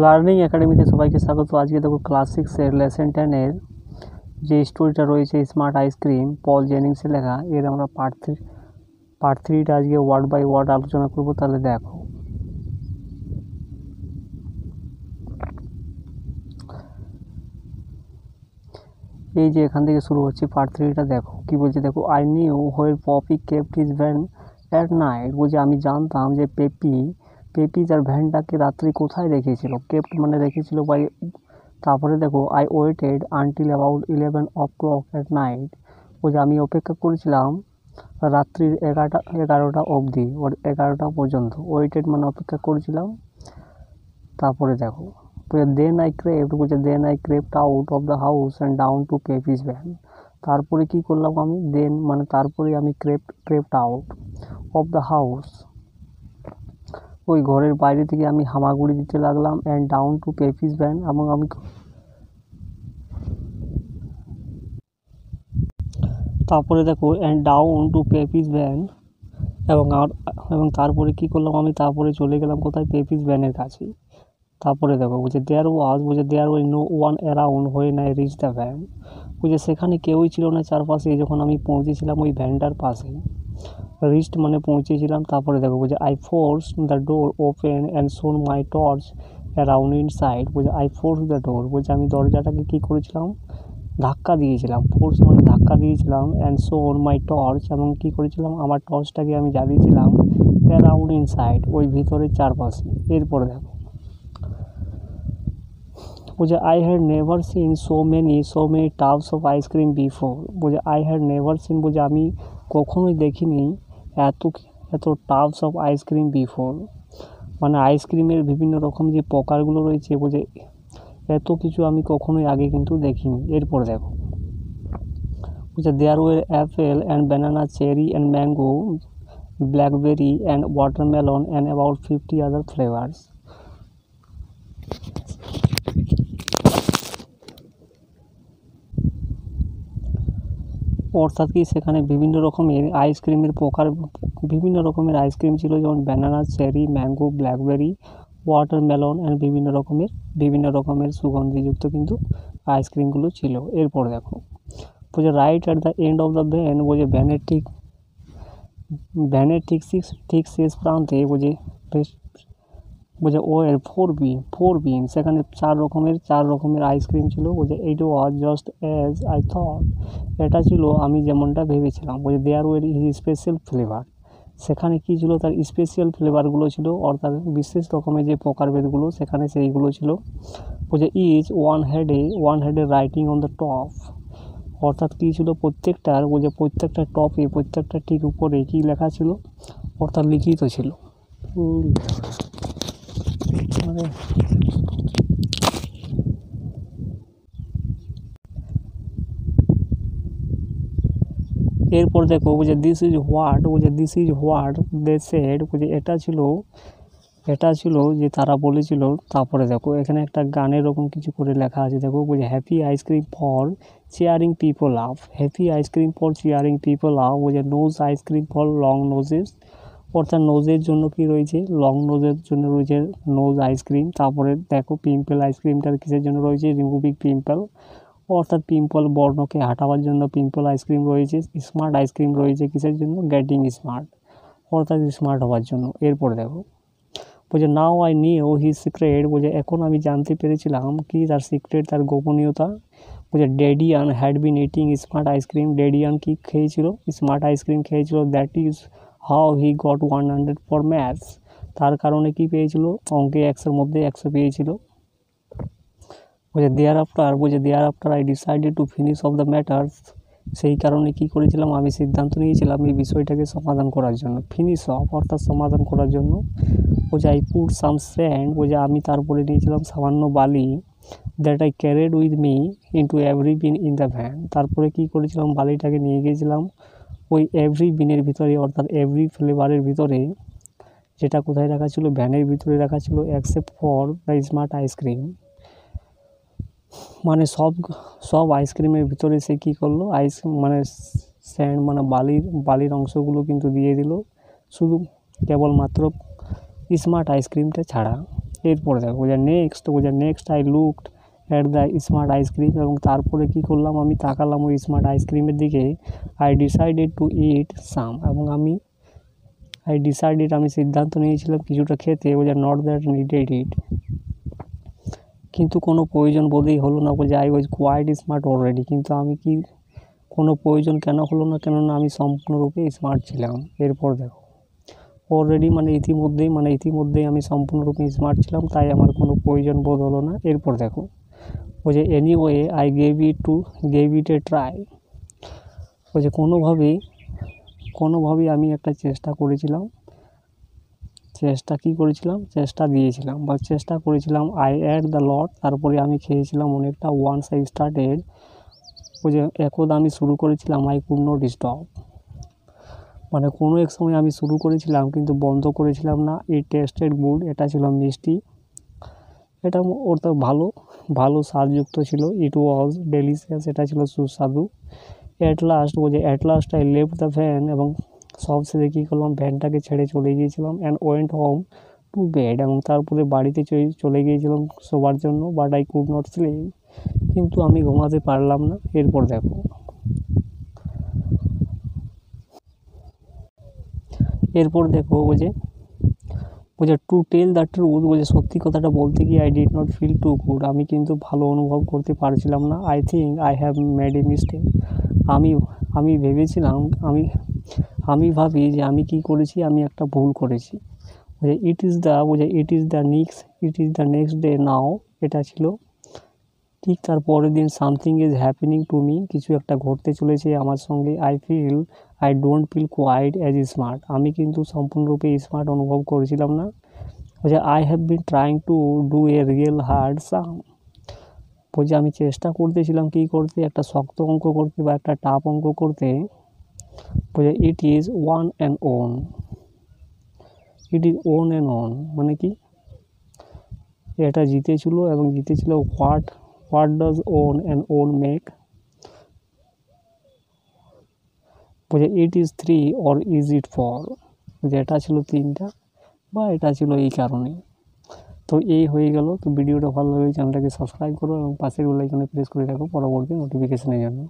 Learning একাডেমিতে সবাইকে স্বাগত। আজকে দেখো ক্লাস 6-এর লেসন 10-এর যে স্টোরিটা রয়েছে স্মার্ট আইসক্রিম, পল জেনিংসের লেখা, এর আমরা পার্ট 3টা আজকে ওয়ার্ড বাই ওয়ার্ড আলোচনা করব। তাহলে দেখো, এই যে এখান থেকে শুরু হচ্ছে পার্ট 3টা। দেখো কি বলছে, দেখো I knew where Poppy kept his van at night. বলছে আমি জানতাম যে পেপি তার ভ্যানটাকে রাত্রি কোথায় রেখেছিল। কেপ্ট মানে রেখেছিল বাই। তারপরে দেখো I waited until about 11 o'clock at night. বলছে আমি অপেক্ষা করেছিলাম রাত্রির 11টা অবধি, 11টা পর্যন্ত। ওয়েটেড মানে অপেক্ষা করেছিলাম। তারপরে দেখো বলছে then I crept out of the house and down to Peppy's van. তারপরে কি করলাম আমি, তারপরে আমি crept out of the house, ওই ঘরের বাইরে থেকে আমি হামাগুড়ি দিতে লাগলাম, and down to Peppy's van, এবং আমি তারপরে দেখো and down to Peppy's van, এবং তারপরে কি করলাম আমি, তারপরে চলে গেলাম কোথায়, পেপিস ভ্যানের কাছে। তারপরে দেখো বলছে there was no one around when I reach the van. বলছে সেখানে কেউই ছিল না চারপাশে যখন আমি পৌঁছেছিলাম ওই ভ্যানটার পাশে। রিচড মানে পৌঁছেছিলাম। তারপরে দেখো বলছে I force the door open and শোন মাই টর্চ অ্যারাউন্ড ইনসাইড। বলছে আই ফোর্স দ্য ডোর, বলছে আমি দরজাটাকে কী করেছিলাম, ধাক্কা দিয়েছিলাম। ফোর্স মানে ধাক্কা দিয়েছিলাম, অ্যান্ড শোন মাই টর্চ, এবং কী করেছিলাম, আমার টর্চটাকে আমি জ্বালিয়েছিলাম, অ্যারাউন্ড ইনসাইড, ওই ভিতরের চারপাশে। এরপরে দেখো বলছে I had never seen so many tubs of ice cream before. বলছে আই হ্যাড নেভার সিন, বলছে আমি কখনোই দেখিনি এত টাবস অফ আইসক্রিম বিফোর, মানে আইসক্রিমের বিভিন্ন রকম যে প্রকারগুলো রয়েছে, বলছে এত কিছু আমি কখনোই আগে কিন্তু দেখিনি। এরপরে দেখো বলছে there were apple and banana, cherry and mango, blackberry and watermelon and about 50 other flavours. অর্থাৎ কি সেখানে বিভিন্ন রকমের আইসক্রিম ছিল, যেমন banana, cherry, mango, blackberry, watermelon and বিভিন্ন রকমের সুগন্ধিযুক্ত কিন্তু আইসক্রিমগুলো ছিল। এরপর দেখো বলছে right at the end of the van, বলছে ভ্যানের ঠিক শেষ প্রান্তে বলছে ওয়ের ফোর বিন, সেখানে চার রকমের আইসক্রিম ছিল। বলছে it was just as I thought, এটা ছিল আমি যেমনটা ভেবেছিলাম। বলছে there were is special flavour, সেখানে কী ছিল, তার স্পেশাল ফ্লেভারগুলো ছিল, অর্থাৎ বিশেষ রকমের যে প্রকারভেদগুলো সেখানে সেইগুলো ছিল। বলছে is one had a writing on the top, অর্থাৎ কী ছিল প্রত্যেকটার, বলছে প্রত্যেকটা টপে, প্রত্যেকটা ঠিক উপরে কী লেখা ছিল, অর্থাৎ লিখিত ছিল। এরপর দেখো বলছে this is what they said, বলছে এটা ছিল যে তারা বলেছিল। তারপরে দেখো এখানে একটা গানের রকম কিছু করে লেখা আছে। দেখো বলছে happy ice cream for cheering people up, বলছে নোজ আইসক্রিম ফর লং নোজেস, অর্থাৎ নোজের জন্য কি রয়েছে, লং নোজের জন্য রয়েছে নোজ আইসক্রিম। তারপরে দেখো পিম্পল আইসক্রিমটার কিসের জন্য রয়েছে, রিমুভিং পিম্পল, অর্থাৎ পিম্পল বর্ণকে হাঁটাবার জন্য পিম্পল আইসক্রিম রয়েছে। স্মার্ট আইসক্রিম রয়েছে কিসের জন্য, গেটিং স্মার্ট, অর্থাৎ স্মার্ট হওয়ার জন্য। এরপরে দেখো বলছে now I knew his secret, বলছে এখন আমি জানতে পেরেছিলাম কি তার সিক্রেট, তার গোপনীয়তা। বলছে ড্যাডিয়ান had been eating smart ice cream, ড্যাডিয়ান কি খেয়েছিল, স্মার্ট আইসক্রিম খেয়েছিল। That is how he got 100 for maths, তার কারণে কি পেয়েছিল, অঙ্কে 100-এর মধ্যে 100 পেয়েছিল। বলছে thereafter I decided to finish off the matters, সেই কারণে কি করেছিলাম, আমি সিদ্ধান্ত নিয়েছিলাম এই বিষয়টাকে সমাধান করার জন্য, ফিনিশ অফ অর্থাৎ সমাধান করার জন্য। বলছে আই পুট সাম স্যান্ড, বলছে আমি তারপরে নিয়েছিলাম সামান্য বালি, that I carried with me into every been in the van, তারপরে কি করেছিলাম, বালিটাকে নিয়ে গিয়েছিলাম ওই এভরি বিনের ভিতরে, অর্থাৎ এভরি ফ্লেভারের ভিতরে, যেটা কোথায় রাখা ছিল, ভ্যানের ভিতরে রাখা ছিল, except for the smart ice cream, মানে সব আইসক্রিমের ভিতরে সে কী করলো, মানে স্যান্ড মানে বালির অংশগুলো কিন্তু দিয়ে দিল, শুধু কেবলমাত্র স্মার্ট আইসক্রিমটা ছাড়া। এরপরে দেখো যে next I looked at the smart ice cream, এবং তারপরে কী করলাম, আমি তাকালাম ওই স্মার্ট আইসক্রিমের দিকে। আই ডিসাইডেড টু ইট সাম, এবং আমি সিদ্ধান্ত নিয়েছিলাম কিছুটা খেতে। নট দ্যাট নিডেড ইট, কিন্তু কোনো প্রয়োজন বোধই হলো না। I was quite smart already, কিন্তু আমি কি কোনো প্রয়োজন কেন হলো না, কেননা আমি সম্পূর্ণরূপে স্মার্ট ছিলাম। এরপর দেখো অলরেডি ইতিমধ্যেই আমি সম্পূর্ণরূপে স্মার্ট ছিলাম, তাই আমার কোনো প্রয়োজন বোধ হলো না। এরপর দেখো anyway I gave it A try, কোনোভাবেই আমি একটা চেষ্টা করেছিলাম। আই অ্যাট দ্য লট, তারপরে আমি খেয়েছিলাম অনেকটা। ওয়ান্স আই স্টার্টেড, একদা আমি শুরু করেছিলাম। আই কুড নট স্টপ, কোনো এক সময় আমি শুরু করেছিলাম কিন্তু বন্ধ করেছিলাম না। ইট টেস্টেড গুড, এটা ছিল মিষ্টি, এটা ওটা ভালো স্বাদযুক্ত ছিল। ইট ওয়াজ ডেলিশিয়াস, এটা ছিল সুস্বাদু। At last I left the van, এবং সবশেষে কী করলাম, ভ্যানটাকে ছেড়ে চলে গিয়েছিলাম। And went home to bed, এবং তারপরে বাড়িতে চলে গিয়েছিলাম শোবার জন্য। But I could not slip, কিন্তু আমি ঘুমাতে পারলাম না। এরপর দেখো টু টেল দ্য ট্রুথ, সত্যি কথাটা বলতে গিয়ে I did not feel too good, আমি কিন্তু ভালো অনুভব করতে পারছিলাম না। I think I have made a mistake, আমি ভেবেছিলাম, আমি ভাবি যে আমি কি করেছি, আমি একটা ভুল করেছি। It is the next day now, এটা ছিল ঠিক তার পরের দিন। Something is happening to me, কিছু একটা ঘটতে চলেছে আমার সঙ্গে। I don't feel quite as smart, আমি কিন্তু সম্পূর্ণরূপে স্মার্ট অনুভব করেছিলাম না। I have been trying to do a real hard sum, আমি চেষ্টা করতেছিলাম কী করতে, একটা শক্ত অঙ্ক করতে বা একটা টাফ অঙ্ক করতে। It is one and one, মানে কি, এটা জিতেছিল what does one and one make, it is 3 or is it 4, এটা ছিল 3টা, বা এটা ছিল এই কারণে। তো এই হয়ে গেল। তো ভিডিওটা ভালো লাগলে চ্যানেলটাকে সাবস্ক্রাইব করো এবং পাশের বেল আইকনে প্রেস করে রাখো পরবর্তী নোটিফিকেশনের জন্য।